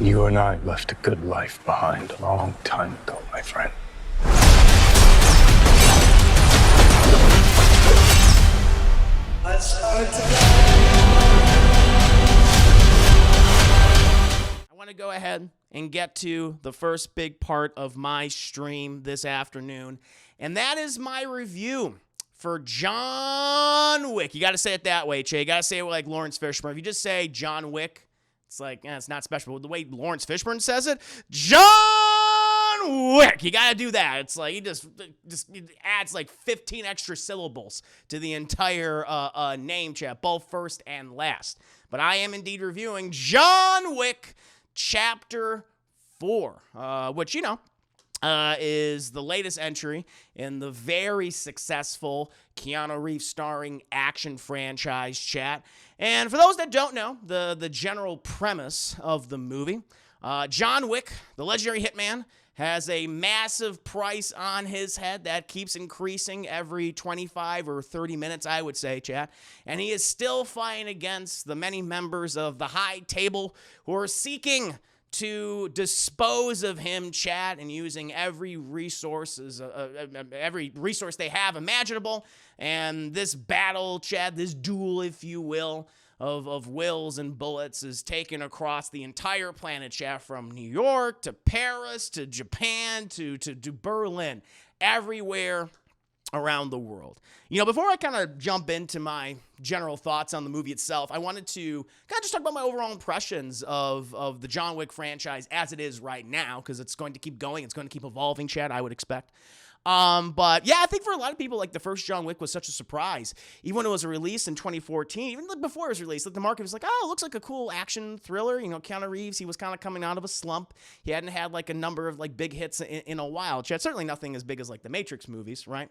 You and I left a good life behind a long time ago, my friend. I want to go ahead and get to the first big part of my stream this afternoon, and that is my review for John Wick. You got to say it that way, Che. You got to say it like Lawrence Fishburne. If you just say John Wick, it's like, it's not special. But the way Lawrence Fishburne says it, John Wick. You got to do that. It's like he just adds like 15 extra syllables to the entire name, chat, both first and last. But I am indeed reviewing John Wick Chapter 4, which, is the latest entry in the very successful Keanu Reeves starring action franchise, chat. And for those that don't know, the general premise of the movie, John Wick, the legendary hitman, has a massive price on his head that keeps increasing every 25 or 30 minutes, I would say, chat. And he is still fighting against the many members of the high table who are seeking to dispose of him, chat, and using every resource they have imaginable. And this battle, chat, this duel, if you will, of wills and bullets is taken across the entire planet, chat, from New York to Paris to Japan to Berlin, everywhere around the world. Before I kind of jump into my general thoughts on the movie itself, I wanted to kind of just talk about my overall impressions of the John Wick franchise as it is right now, because it's going to keep going. It's going to keep evolving, Chad, I would expect. But yeah, I think for a lot of people, like, the first John Wick was such a surprise. Even when it was released in 2014, even before it was released, like, the market was like, oh, it looks like a cool action thriller. Keanu Reeves, he was kind of coming out of a slump. He hadn't had like a number of like big hits in a while. Chad, certainly nothing as big as like the Matrix movies, right?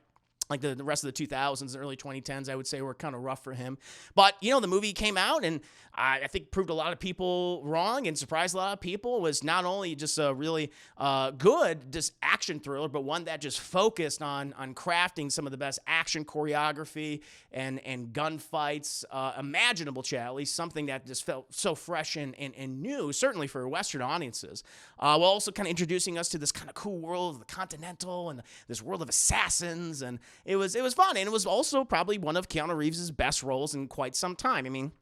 Like the rest of the 2000s and early 2010s, I would say, were kind of rough for him. But, the movie came out and I think proved a lot of people wrong and surprised a lot of people. It was not only just a really good just action thriller, but one that just focused on crafting some of the best action choreography and gunfights imaginable, Chad. At least something that just felt so fresh and new, certainly for Western audiences. While also kind of introducing us to this kind of cool world of the Continental and this world of assassins. And it was fun, and it was also probably one of Keanu Reeves' best roles in quite some time. I mean,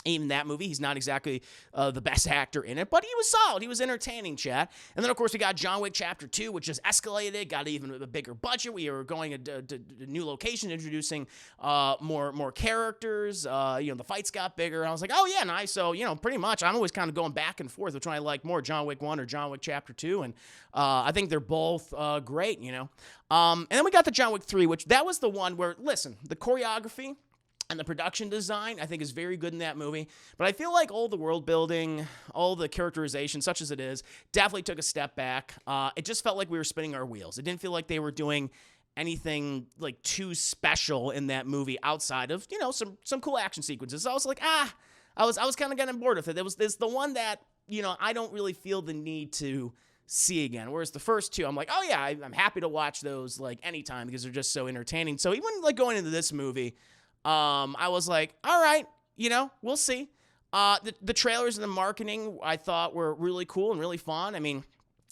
even that movie, he's not exactly the best actor in it, but he was solid. He was entertaining, chat. And then, of course, we got John Wick Chapter 2, which just escalated, got even a bigger budget. We were going to a new location, introducing more characters. The fights got bigger. I was like, oh, yeah, nice. So, pretty much I'm always kind of going back and forth with trying to like more John Wick 1 or John Wick Chapter 2. And I think they're both great, And then we got the John Wick 3, which that was the one where, listen, the choreography and the production design, I think, is very good in that movie. But I feel like all the world building, all the characterization, such as it is, definitely took a step back. It just felt like we were spinning our wheels. It didn't feel like they were doing anything like too special in that movie outside of, some cool action sequences. So I was like, I was kind of getting bored with it. It's the one that, I don't really feel the need to see again. Whereas the first two, I'm like, oh yeah, I'm happy to watch those like anytime because they're just so entertaining. So even like going into this movie, I was like, all right, we'll see. The trailers and the marketing I thought were really cool and really fun. I mean,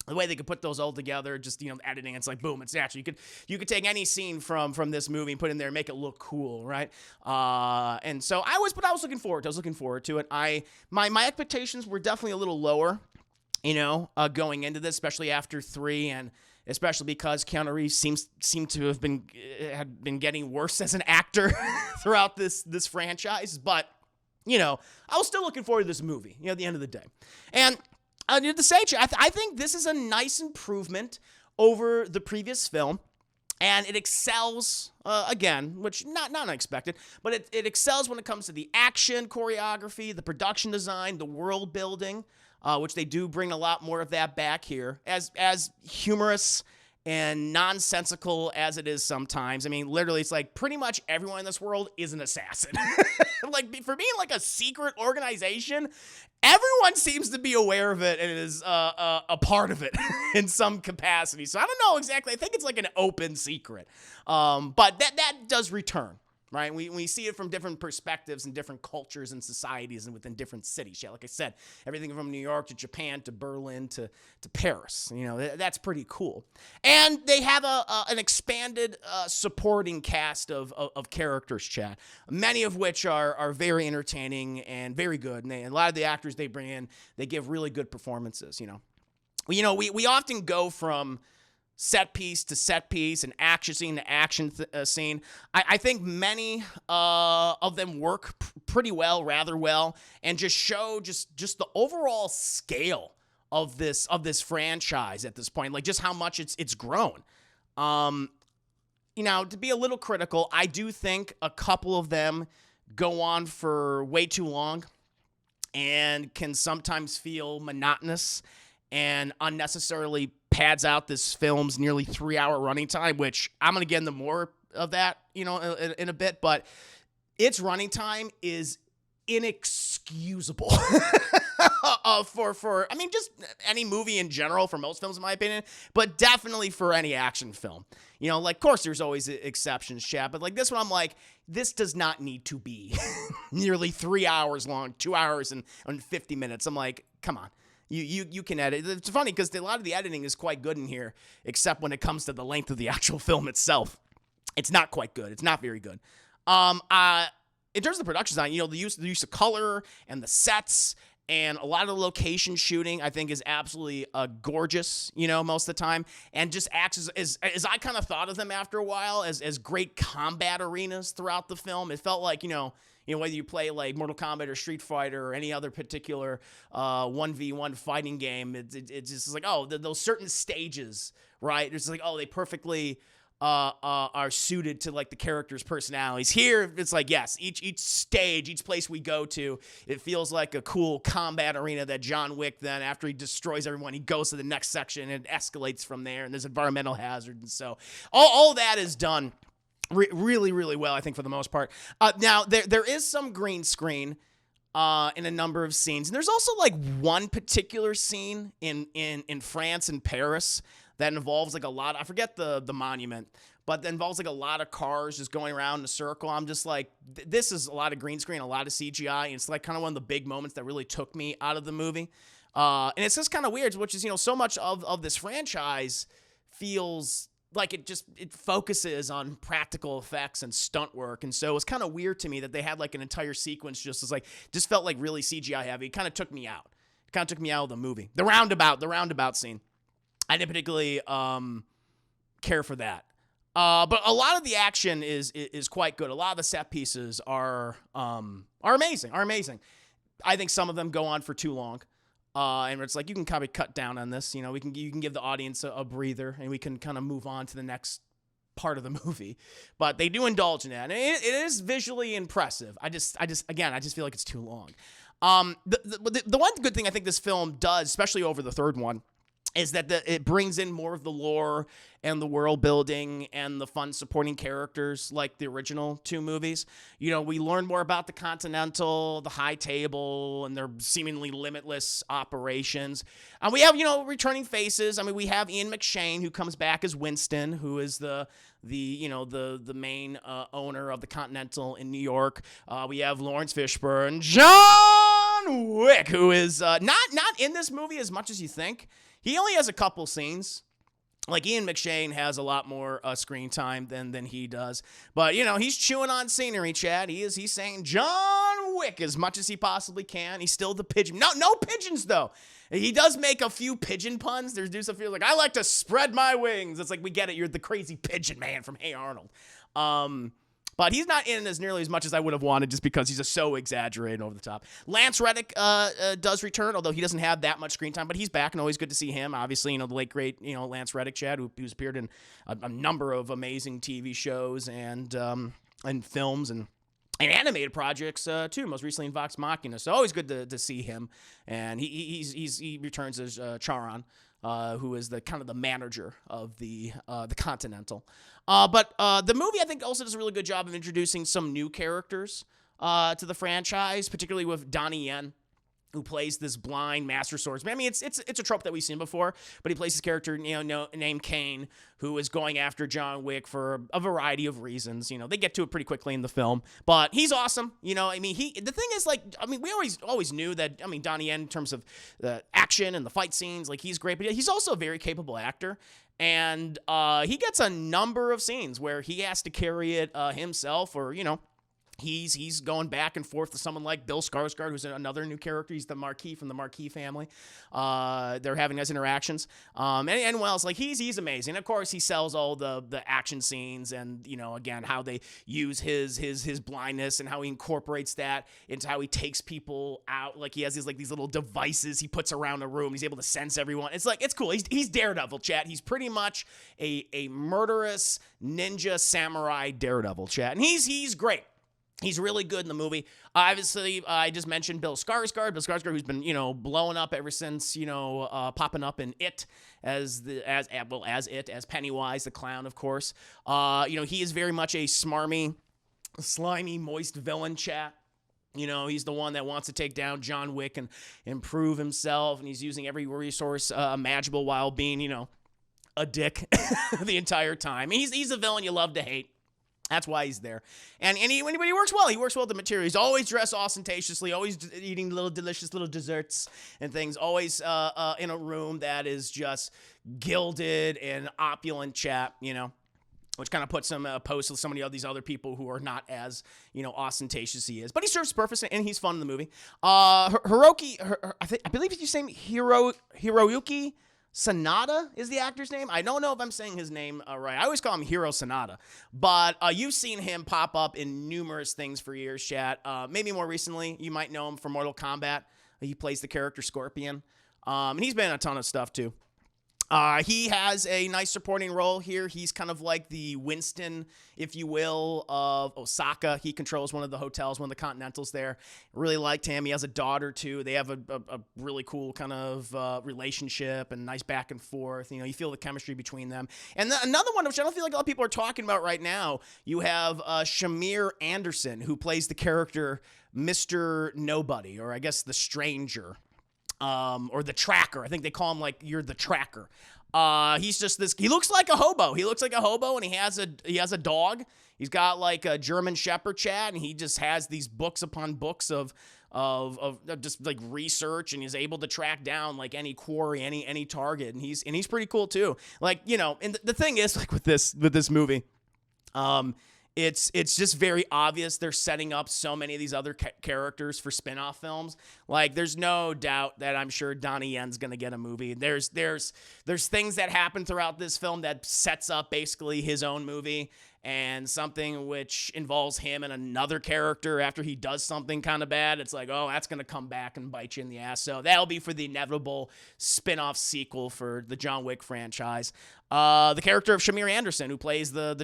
the way they could put those all together, just, editing, it's like, boom, it's natural. You could take any scene from this movie and put it in there and make it look cool, right? And so I was looking forward to it. My expectations were definitely a little lower, going into this, especially after 3, and especially because Keanu Reeves seemed to have been getting worse as an actor throughout this franchise. But, I was still looking forward to this movie, at the end of the day. And I need to say, I think this is a nice improvement over the previous film. And it excels, again, which not unexpected, but it excels when it comes to the action choreography, the production design, the world building, which they do bring a lot more of that back here. As humorous and nonsensical as it is sometimes, I mean, literally, it's like pretty much everyone in this world is an assassin. Like, for being like a secret organization, everyone seems to be aware of it and is a part of it in some capacity. So I don't know exactly. I think it's like an open secret. But that does return right? We see it from different perspectives and different cultures and societies and within different cities. Yeah, like I said, everything from New York to Japan to Berlin to Paris. You know, that's pretty cool. And they have an expanded supporting cast of characters, Chad, many of which are very entertaining and very good. And a lot of the actors they bring in, they give really good performances, you know. We often go from set piece to set piece and action scene to action scene. I think many of them work pretty well, rather well, and just show just the overall scale of this franchise at this point, like just how much it's grown. To be a little critical, I do think a couple of them go on for way too long and can sometimes feel monotonous and unnecessarily pads out this film's nearly 3-hour running time, which I'm going to get into more of that, in a bit, but its running time is inexcusable for just any movie in general, for most films in my opinion, but definitely for any action film. Of course there's always exceptions, Chad, but like this one, I'm like, this does not need to be nearly 3 hours long, 2 hours and 50 minutes. I'm like, come on. You can edit. It's funny because a lot of the editing is quite good in here, except when it comes to the length of the actual film itself. It's not quite good. It's not very good. In terms of the production design, the use of color and the sets and a lot of the location shooting, I think, is absolutely gorgeous, most of the time, and just acts as I kind of thought of them after a while as great combat arenas throughout the film. It felt like, whether you play like Mortal Kombat or Street Fighter or any other particular 1v1 fighting game, it's just like, those certain stages, right? It's like, they perfectly are suited to like the characters' personalities. Here, it's like, yes, each stage, each place we go to, it feels like a cool combat arena that John Wick then, after he destroys everyone, he goes to the next section and it escalates from there, and there's environmental hazards, and so all that is done really, really well, I think, for the most part. Now, there is some green screen in a number of scenes. And there's also like one particular scene in France and Paris that involves like a lot. I forget the monument, but that involves like a lot of cars just going around in a circle. I'm just like, this is a lot of green screen, a lot of CGI. And it's like kind of one of the big moments that really took me out of the movie. And it's just kind of weird, which is, so much of this franchise feels like it focuses on practical effects and stunt work. And so it's kind of weird to me that they had like an entire sequence just felt like really CGI heavy. It kind of took me out. It kind of took me out of the movie. The roundabout scene, I didn't particularly care for that. But a lot of the action is quite good. A lot of the set pieces are amazing. I think some of them go on for too long. And it's like, you can kind of cut down on this. You can give the audience a breather, and we can kind of move on to the next part of the movie. But they do indulge in that, and it is visually impressive. I just feel like it's too long. The one good thing I think this film does, especially over the third one, is that it brings in more of the lore and the world building and the fun supporting characters like the original two movies. We learn more about the Continental, the High Table, and their seemingly limitless operations. And we have, returning faces. I mean, we have Ian McShane, who comes back as Winston, who is the main owner of the Continental in New York. We have Lawrence Fishburne, John Wick, who is not in this movie as much as you think. He only has a couple scenes. Like, Ian McShane has a lot more screen time than he does. But, he's chewing on scenery, Chad. He's saying John Wick as much as he possibly can. He's still the pigeon. No pigeons, though. He does make a few pigeon puns. There's stuff feels like, I like to spread my wings. It's like, we get it. You're the crazy pigeon man from Hey Arnold. But he's not in as nearly as much as I would have wanted, just because he's just so exaggerated over the top. Lance Reddick does return, although he doesn't have that much screen time, but he's back, and always good to see him. Obviously, the late, great, Lance Reddick, Chad, who's appeared in a number of amazing TV shows and films and animated projects, too, most recently in Vox Machina. So always good to see him. And he returns as Charon, who is the kind of the manager of the Continental. But the movie, I think, also does a really good job of introducing some new characters to the franchise, particularly with Donnie Yen, who plays this blind master swordsman. I mean, it's a trope that we've seen before, but he plays this character, named Kane, who is going after John Wick for a variety of reasons. They get to it pretty quickly in the film, but he's awesome. I mean, the thing is, we always knew that. I mean, Donnie Yen, in terms of the action and the fight scenes, he's great, but he's also a very capable actor. And he gets a number of scenes where he has to carry it himself, or he's going back and forth with someone like Bill Skarsgård, who's another new character. He's the Marquis from the Marquis family. They're having those interactions. And Wells, he's amazing. Of course, he sells all the action scenes, and again, how they use his blindness and how he incorporates that into how he takes people out. He has these little devices he puts around the room. He's able to sense everyone. It's cool. He's Daredevil, chat. He's pretty much a murderous ninja samurai Daredevil, chat, and he's great. He's really good in the movie. Obviously, I just mentioned Bill Skarsgård. Bill Skarsgård, who's been, blowing up ever since, popping up in It as Pennywise the clown, of course. He is very much a smarmy, slimy, moist villain, chat. He's the one that wants to take down John Wick and improve himself, and he's using every resource imaginable while being, a dick the entire time. He's a villain you love to hate. That's why he's there. And he works well. He works well with the material. He's always dressed ostentatiously, always eating delicious little desserts and things, always in a room that is just gilded and opulent, chat, which kind of puts him opposed to so many of these other people who are not as, ostentatious as he is. But he serves purpose, and he's fun in the movie. I believe his name Hiroyuki Sanada is the actor's name. I don't know if I'm saying his name right. I always call him Hiro Sanada. But you've seen him pop up in numerous things for years, chat. Maybe more recently, you might know him from Mortal Kombat. He plays the character Scorpion. And he's been in a ton of stuff, too. He has a nice supporting role here. He's kind of like the Winston, if you will, of Osaka. He controls one of the hotels, one of the Continentals there. Really liked him. He has a daughter, too. They have a really cool kind of relationship and nice back and forth. You feel the chemistry between them. And another one, which I don't feel like a lot of people are talking about right now, you have Shamir Anderson, who plays the character Mr. Nobody, or I guess the Stranger. Or the Tracker. I think they call him you're the Tracker. He's just this. He looks like a hobo. And he has a dog. He's got a German Shepherd, chat, and he just has these books upon books of just research, and he's able to track down any quarry, any target, and he's pretty cool too. And the thing is with this movie, It's just very obvious they're setting up so many of these other characters for spin-off films. There's no doubt that I'm sure Donnie Yen's going to get a movie. There's things that happen throughout this film that sets up basically his own movie, and something which involves him and another character after he does something kind of bad. It's that's going to come back and bite you in the ass. So that'll be for the inevitable spin-off sequel for the John Wick franchise. The character of Shamir Anderson, who plays the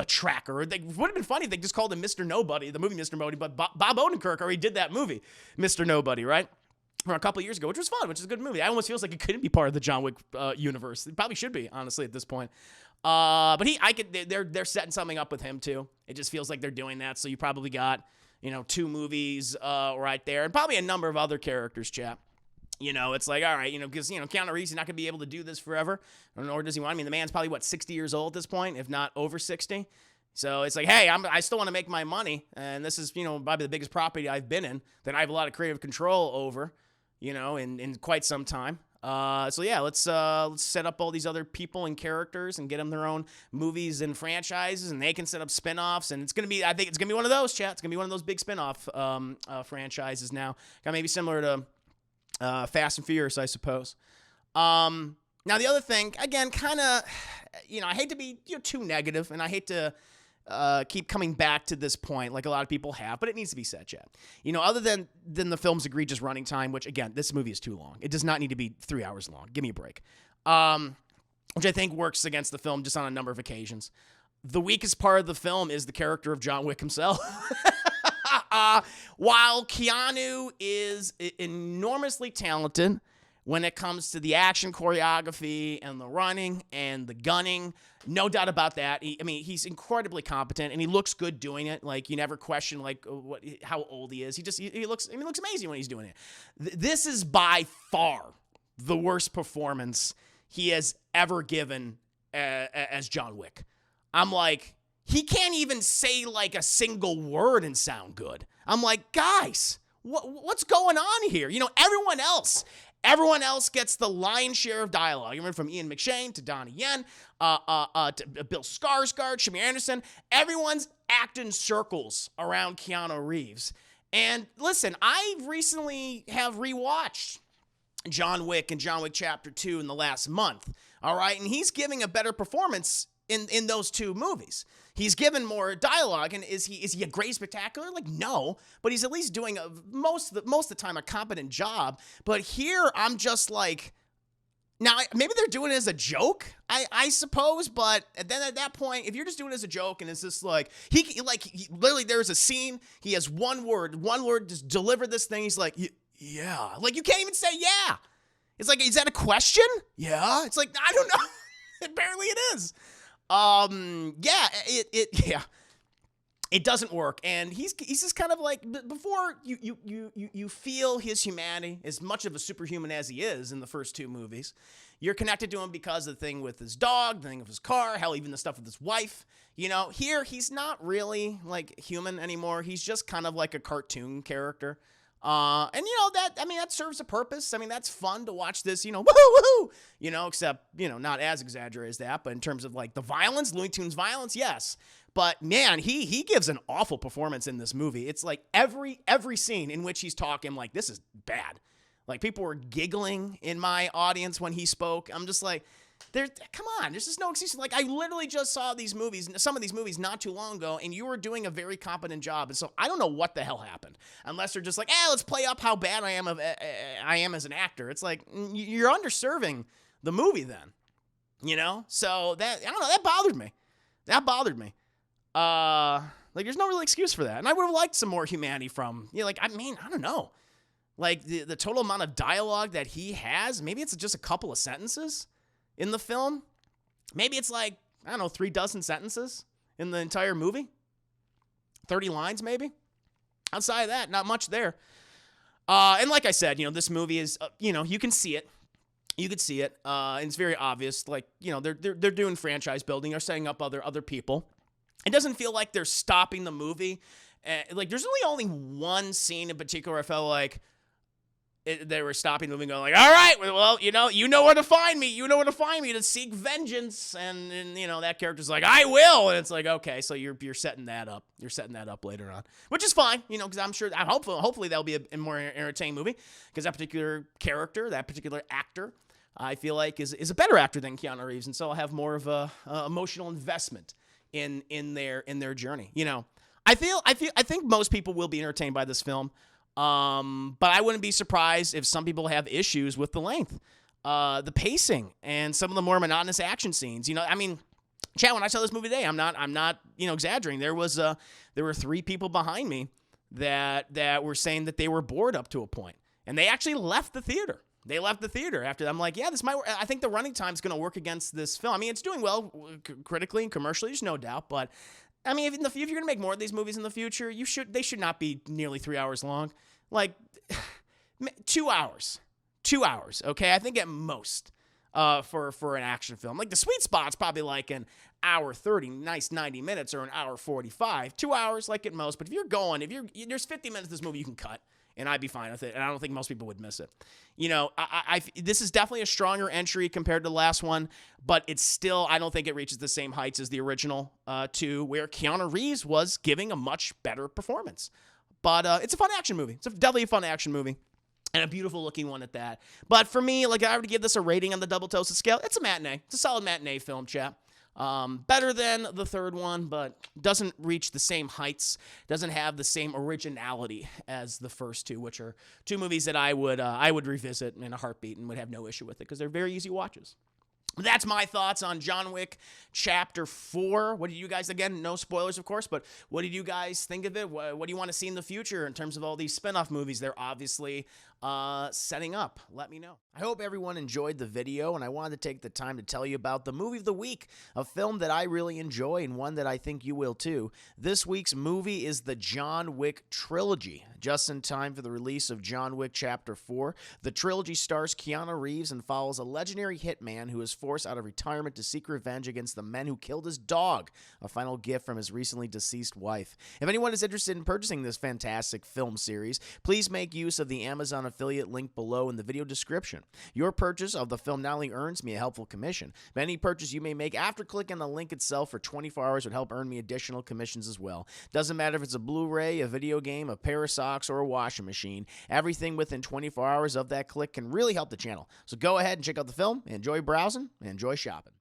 Tracker. It would have been funny if they just called him Mr. Nobody, the movie Mr. Nobody, but Bob Odenkirk already did that movie, Mr. Nobody, right? From a couple of years ago, which was fun, which is a good movie. It almost feels like it couldn't be part of the John Wick universe. It probably should be, honestly, at this point. But they're setting something up with him too. It just feels like they're doing that. So you probably got, 2 movies right there, and probably a number of other characters, chap. It's all right, because, Keanu Reeves is not going to be able to do this forever, nor does he want. I mean, the man's probably, 60 years old at this point, if not over 60. So it's hey, I still want to make my money, and this is, probably the biggest property I've been in that I have a lot of creative control over, in quite some time. So yeah, let's set up all these other people and characters and get them their own movies and franchises, and they can set up spin-offs, and I think it's gonna be one of those, chat. It's gonna be one of those big spin-off franchises now, kind of maybe similar to Fast and Furious, I suppose. Now the other thing, again, kind of, I hate to be too negative, and I hate to keep coming back to this point like a lot of people have, but it needs to be said, Chad. Other than the film's egregious running time, which, again, this movie is too long. It does not need to be 3 hours long. Give me a break. Which I think works against the film just on a number of occasions. The weakest part of the film is the character of John Wick himself. While Keanu is enormously talented, when it comes to the action choreography and the running and the gunning. No doubt about that. He's incredibly competent, and he looks good doing it. Like, you never question how old he is. He looks amazing when he's doing it. This is by far the worst performance he has ever given as John Wick. I'm like, he can't even say like a single word and sound good. I'm like, guys, what's going on here? Everyone else gets the lion's share of dialogue. Even from Ian McShane to Donnie Yen, to Bill Skarsgård, Shamir Anderson. Everyone's acting circles around Keanu Reeves. And listen, I recently have rewatched John Wick and John Wick Chapter 2 in the last month. All right, and he's giving a better performance in those two movies. He's given more dialogue, and is he a great spectacular? Like, no, but he's at least doing most of the time a competent job. But here, I'm just like, now maybe they're doing it as a joke, I suppose. But then at that point, if you're just doing it as a joke, and it's just like he literally, there's a scene, he has one word, just deliver this thing. He's like, yeah, like you can't even say yeah. It's like, is that a question? Yeah. It's like, I don't know. Apparently it is. It doesn't work, and he's just kind of like, before you feel his humanity, as much of a superhuman as he is in the first two movies. You're connected to him because of the thing with his dog, the thing with his car, hell, even the stuff with his wife. Here he's not really like human anymore. He's just kind of like a cartoon character. That serves a purpose. That's fun to watch this, woohoo, except, not as exaggerated as that, but in terms of like the violence, Looney Tunes violence, yes. But man, he gives an awful performance in this movie. It's like every scene in which he's talking, I'm like, this is bad. Like, people were giggling in my audience when he spoke. I'm just like, come on, there's just no excuse. Like, I literally just saw some of these movies not too long ago, and you were doing a very competent job. And so I don't know what the hell happened, unless they're just like, let's play up how bad I am as an actor. It's like, you're underserving the movie then, So that, I don't know, that bothered me. Like, there's no real excuse for that. And I would have liked some more humanity from, I don't know. Like, the total amount of dialogue that he has, maybe it's just a couple of sentences in the film. Maybe it's like, I don't know, 36 sentences in the entire movie. 30 lines, maybe. Outside of that, not much there. And like I said, this movie is, you can see it. You could see it. And it's very obvious. Like, they're doing franchise building. They're setting up other people. It doesn't feel like they're stopping the movie. Like, there's really only one scene in particular I felt like they were stopping the movie, going like, all right, well, you know where to find me. You know where to find me to seek vengeance. And that character's like, I will. And it's like, okay, so you're setting that up. You're setting that up later on, which is fine, because I'm sure, hopefully that'll be a more entertaining movie, because that particular character, that particular actor, I feel like is a better actor than Keanu Reeves. And so I'll have more of a emotional investment in their journey. I think most people will be entertained by this film. But I wouldn't be surprised if some people have issues with the length, the pacing, and some of the more monotonous action scenes. Chad, when I saw this movie today, I'm not exaggerating. There were 3 people behind me that were saying that they were bored up to a point, and they actually left the theater. They left the theater after that. I'm like, yeah, this might work. I think the running time is going to work against this film. It's doing well critically and commercially, there's no doubt, but if you're going to make more of these movies in the future, they should not be nearly 3 hours long. Like, 2 hours. 2 hours, okay? I think at most for an action film. Like, the sweet spot's probably like an hour 30, nice 90 minutes, or an hour 45. 2 hours, like, at most. But there's 50 minutes of this movie you can cut, and I'd be fine with it, and I don't think most people would miss it. This is definitely a stronger entry compared to the last one, but it's still, I don't think it reaches the same heights as the original 2, where Keanu Reeves was giving a much better performance. But it's a fun action movie. It's definitely a fun action movie, and a beautiful looking one at that. But for me, like, if I were to give this a rating on the Double Toasted scale, it's a matinee. It's a solid matinee film, chat. Better than the third one, but doesn't reach the same heights, doesn't have the same originality as the first 2, which are 2 movies that I would revisit in a heartbeat and would have no issue with it, because they're very easy watches. That's my thoughts on John Wick Chapter 4. What do you guys, again, no spoilers, of course, but what did you guys think of it? What do you want to see in the future in terms of all these spin-off movies they're obviously setting up? Let me know. I hope everyone enjoyed the video, and I wanted to take the time to tell you about the movie of the week, a film that I really enjoy and one that I think you will too. This week's movie is the John Wick trilogy. Just in time for the release of John Wick Chapter 4, the trilogy stars Keanu Reeves and follows a legendary hitman who is forced out of retirement to seek revenge against the men who killed his dog, a final gift from his recently deceased wife. If anyone is interested in purchasing this fantastic film series, please make use of the Amazon affiliate link below in the video description. Your purchase of the film not only earns me a helpful commission, but any purchase you may make after clicking the link itself for 24 hours would help earn me additional commissions as well. Doesn't matter if it's a Blu-ray, a video game, a pair of socks, or a washing machine. Everything within 24 hours of that click can really help the channel. So go ahead and check out the film, enjoy browsing, and enjoy shopping.